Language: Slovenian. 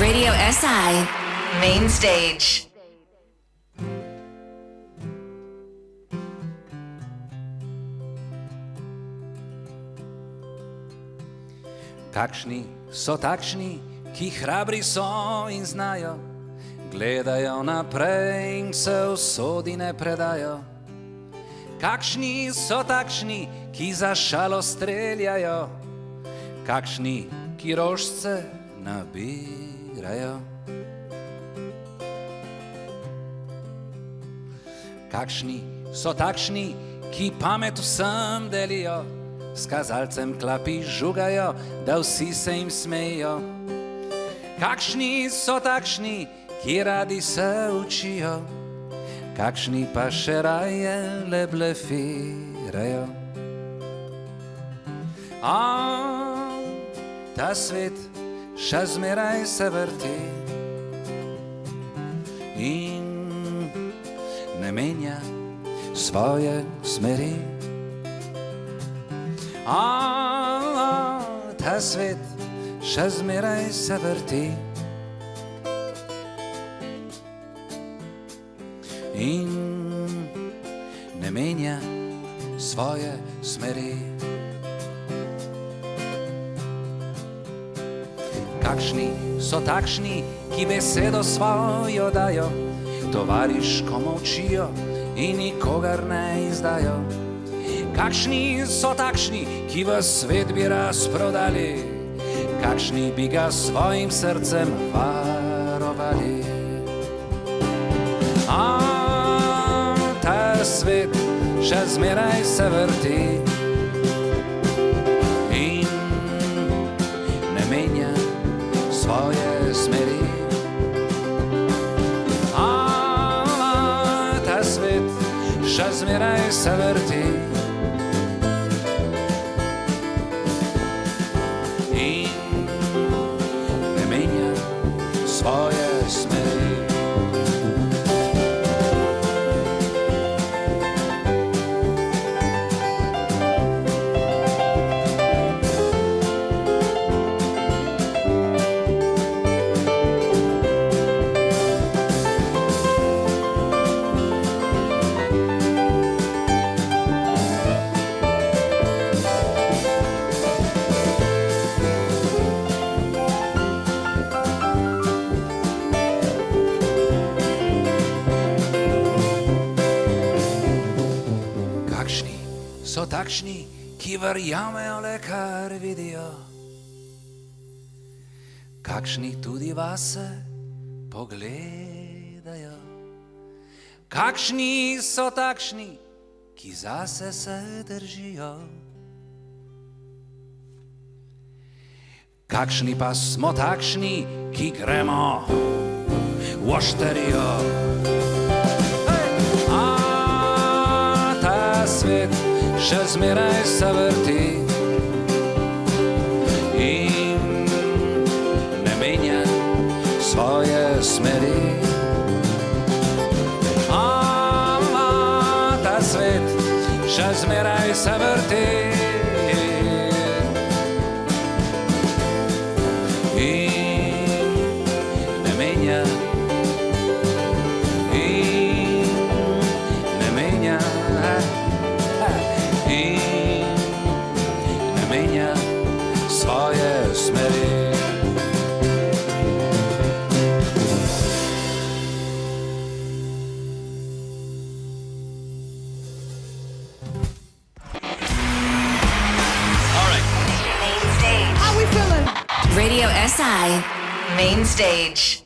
Radio SI Main Stage. Kakšni so takšni, ki hrabri so in znajo, gledajo naprej in se usodi ne predajo. Kakšni so takšni, ki za šalo streljajo, kakšni, ki rožce nabirajo. Kakšni so takšni, ki pamet vsem delijo, s kazalcem klapi žugajo, da vsi se jim smejijo. Kakšni so takšni, ki radi se učijo, kakšni pa še raje le blefirajo. A ta svet še zmeraj se vrti in ne menja svoje smeri. Ta svet še zmeraj se vrti in ne menja svoje smeri. Kakšni so takšni, ki besedo svojo dajo, tovariško molčijo in nikogar ne izdajo. Kakšni so takšni, ki v svet bi razprodali, kakšni bi ga svojim srcem varovali. Ta svet še zmeraj se vrti in ne menja svoje smeri. Ta svet še zmeraj se vrti in ne menja svoje smeri. So takšni, ki verjamejo le, kar vidijo, kakšni tudi vase pogledajo. Kakšni so takšni, ki zase se držijo, kakšni pa smo takšni, ki gremo v ošterijo. Ta svet še zmeraj se vrti in ne menja svoje smeri. Ta svet še zmeraj se vrti in ne menja svoje smeri. All right. Main Stage. How we feeling? Radio SI Main Stage.